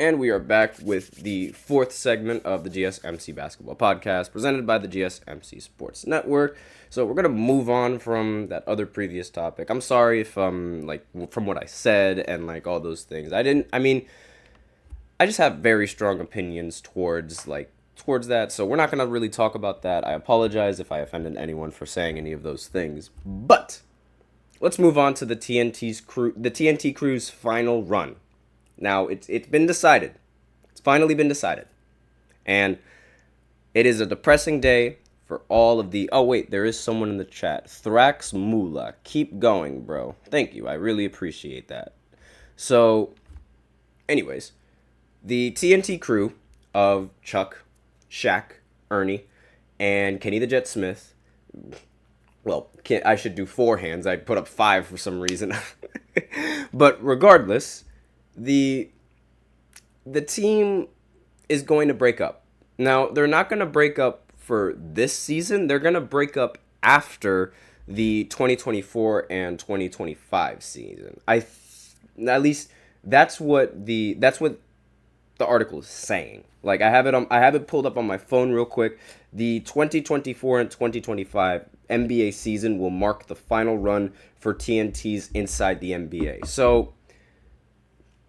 And we are back with the fourth segment of the GSMC Basketball Podcast, presented by the GSMC Sports Network. So we're going to move on from that other previous topic. I'm sorry if, from what I said and, all those things. I just have very strong opinions towards that, so we're not going to really talk about that. I apologize if I offended anyone for saying any of those things. But let's move on to the TNT Crew's final run. Now, it's been decided. It's finally been decided. And it is a depressing day for all of the... Oh, wait, there is someone in the chat. Thrax Mula. Keep going, bro. Thank you. I really appreciate that. So, anyways, the TNT Crew of Chuck, Shaq, Ernie, and Kenny the Jet Smith... Well, I should do 4 hands. I put up 5 for some reason. But regardless... The team is going to break up. Now, they're not going to break up for this season. They're going to break up after the 2024 and 2025 season. At least that's what the article is saying. I have it pulled up on my phone real quick. The 2024 and 2025 NBA season will mark the final run for TNT's Inside the NBA. So,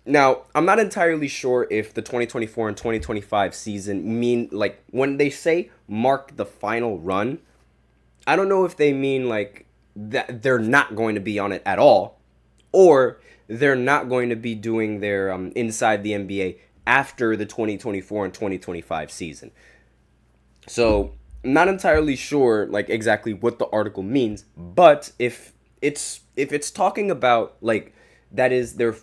now, I'm not entirely sure if the 2024 and 2025 season mean, when they say mark the final run, I don't know if they mean, that they're not going to be on it at all, or they're not going to be doing their Inside the NBA after the 2024 and 2025 season. So, I'm not entirely sure, exactly what the article means, but if it's talking about, that is their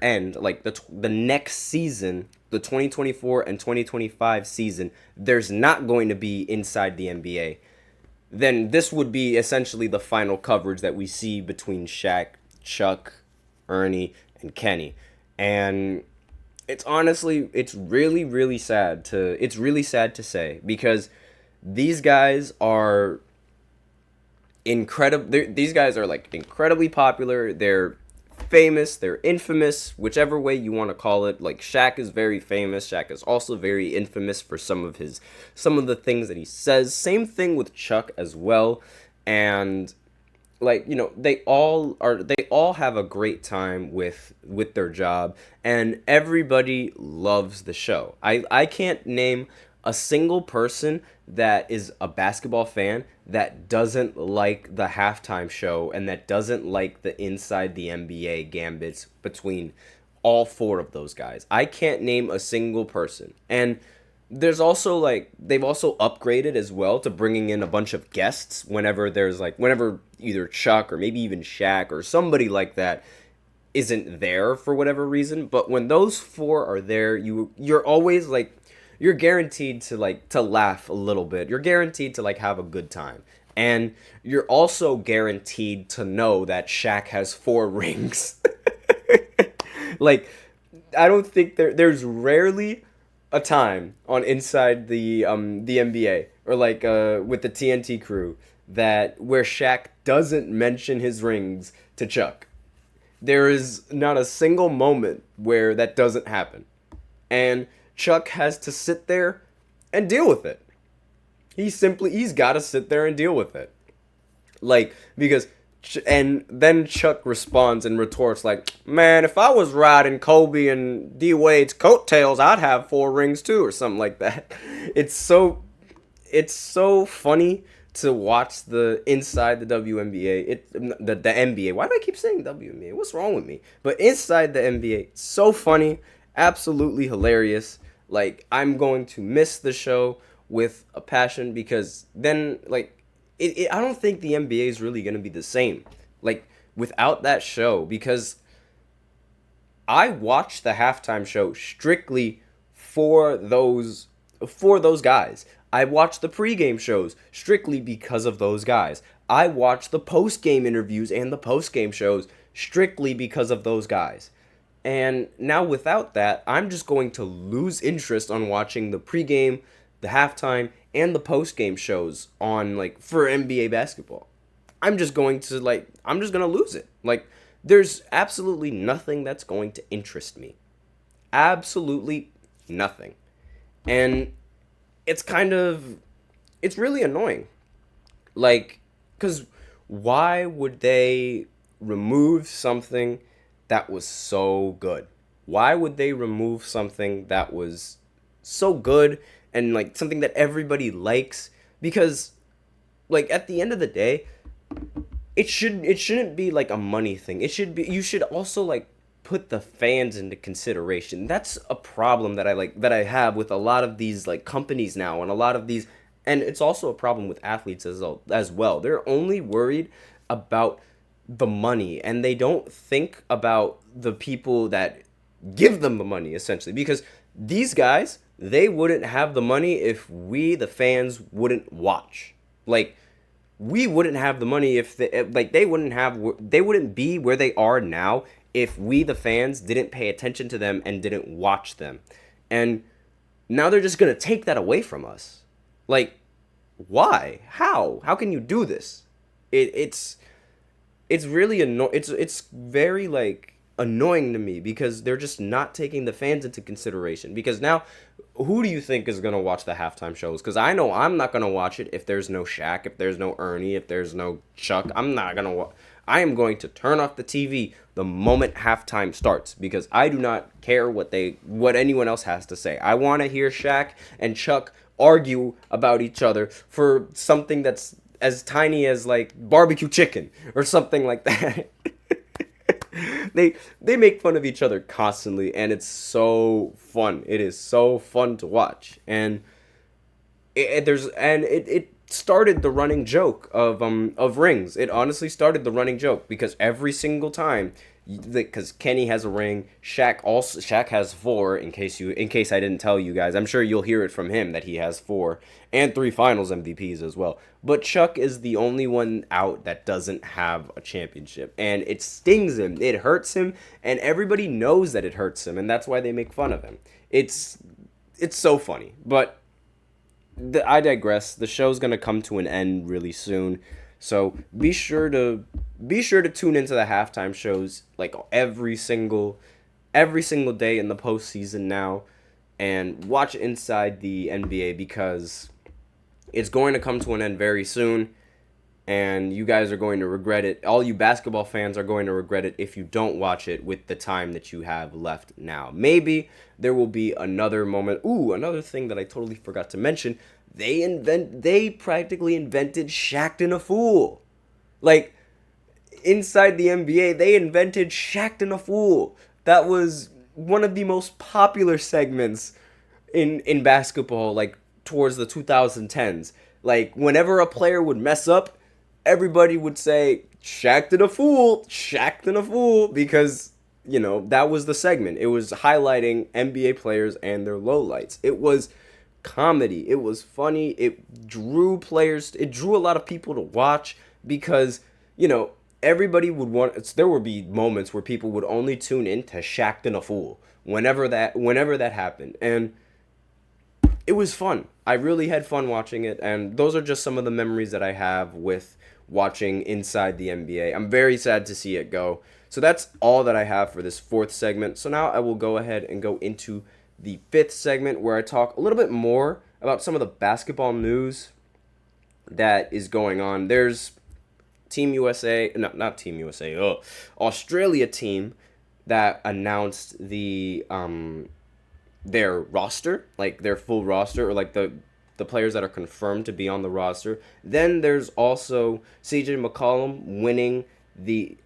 end, the next season, the 2024 and 2025 season, there's not going to be Inside the NBA, then this would be essentially the final coverage that we see between Shaq, Chuck, Ernie, and Kenny. And it's really, really sad to say, because these guys are incredible. These guys are incredibly popular. They're famous, they're infamous, whichever way you want to call it. Shaq is very famous. Shaq is also very infamous for some of the things that he says. Same thing with Chuck as well. And they all have a great time with their job, and everybody loves the show. I can't name a single person that is a basketball fan that doesn't like the halftime show and that doesn't like the Inside the NBA gambits between all 4 of those guys. I can't name a single person. And there's also they've also upgraded as well to bringing in a bunch of guests whenever either Chuck or maybe even Shaq or somebody like that isn't there for whatever reason. But when those 4 are there, you're always you're guaranteed to laugh a little bit. You're guaranteed to have a good time. And you're also guaranteed to know that Shaq has 4 rings. I don't think there's rarely a time on Inside the NBA or with the TNT Crew where Shaq doesn't mention his rings to Chuck. There is not a single moment where that doesn't happen. And Chuck has to sit there and deal with it. He's got to sit there and deal with it. And then Chuck responds and retorts man, if I was riding Kobe and D Wade's coattails, I'd have 4 rings too, or something like that. It's so funny to watch the Inside the WNBA, the NBA. Why do I keep saying WNBA? What's wrong with me? But Inside the NBA, so funny, absolutely hilarious. I'm going to miss the show with a passion, because then, I don't think the NBA is really going to be the same, without that show, because I watched the halftime show strictly for those guys. I watched the pregame shows strictly because of those guys. I watched the postgame interviews and the postgame shows strictly because of those guys. And now without that, I'm just going to lose interest on watching the pregame, the halftime, and the postgame shows on for NBA basketball. I'm just going to lose it. There's absolutely nothing that's going to interest me absolutely nothing. And it's it's really annoying. Like, because why would they remove something that was so good? Why would they remove something that was so good and like something that everybody likes? Because like at the end of the day, it shouldn't be like a money thing. It should be, you should also like put the fans into consideration. That's a problem that I have with a lot of these like companies now, and a lot of these, and it's also a problem with athletes as well. They're only worried about the money, and they don't think about the people that give them the money, essentially, because these guys, they wouldn't have the money if we the fans wouldn't watch. Like, we wouldn't have the money if they wouldn't be where they are now if we the fans didn't pay attention to them and didn't watch them. And now they're just going to take that away from us. Like, why? How can you do this? It's really it's very like annoying to me, because they're just not taking the fans into consideration. Because now, who do you think is going to watch the halftime shows? Because I know I'm not going to watch it if there's no Shaq, if there's no Ernie, if there's no Chuck. I'm not going to I am going to turn off the TV the moment halftime starts, because I do not care what anyone else has to say. I want to hear Shaq and Chuck argue about each other for something that's as tiny as like barbecue chicken or something like that. They make fun of each other constantly, and it's so fun. It is so fun to watch. And it started the running joke of rings. It honestly started the running joke, because every single time, because Kenny has a ring, Shaq has 4. In case I didn't tell you guys, I'm sure you'll hear it from him that he has 4 and 3 Finals MVPs as well. But Chuck is the only one out that doesn't have a championship, and it stings him. It hurts him, and everybody knows that it hurts him, and that's why they make fun of him. It's so funny, but I digress. The show's gonna come to an end really soon, so be sure to tune into the halftime shows like every single day in the postseason now, and watch Inside the NBA, because it's going to come to an end very soon, and you guys are going to regret it. All you basketball fans are going to regret it if you don't watch it with the time that you have left now. Maybe there will be another moment. Ooh, another thing that I totally forgot to mention. They practically invented Shaqtin' a Fool. Like, inside the NBA, they invented Shaqtin' a Fool. That was one of the most popular segments in basketball, like towards the 2010s. Like, whenever a player would mess up, everybody would say, Shaqtin' a Fool, Shaqtin' a Fool, because, you know, that was the segment. It was highlighting NBA players and their lowlights. It was comedy. It was funny. It drew a lot of people to watch, because, you know, everybody would there would be moments where people would only tune in to Shaqtin' a Fool whenever that happened. And it was fun. I really had fun watching it, and those are just some of the memories that I have with watching Inside the NBA. I'm very sad to see it go. So that's all that I have for this 4th segment. So now I will go ahead and go into the 5th segment, where I talk a little bit more about some of the basketball news that is going on. There's Team USA, no, not Team USA, Australia team that announced their roster, like their full roster, or like the players that are confirmed to be on the roster. Then there's also CJ McCollum winning the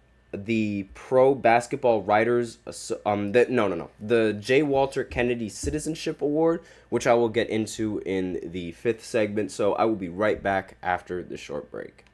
Pro Basketball Writers the J. Walter Kennedy Citizenship Award, which I will get into in the 5th segment. So I will be right back after the short break.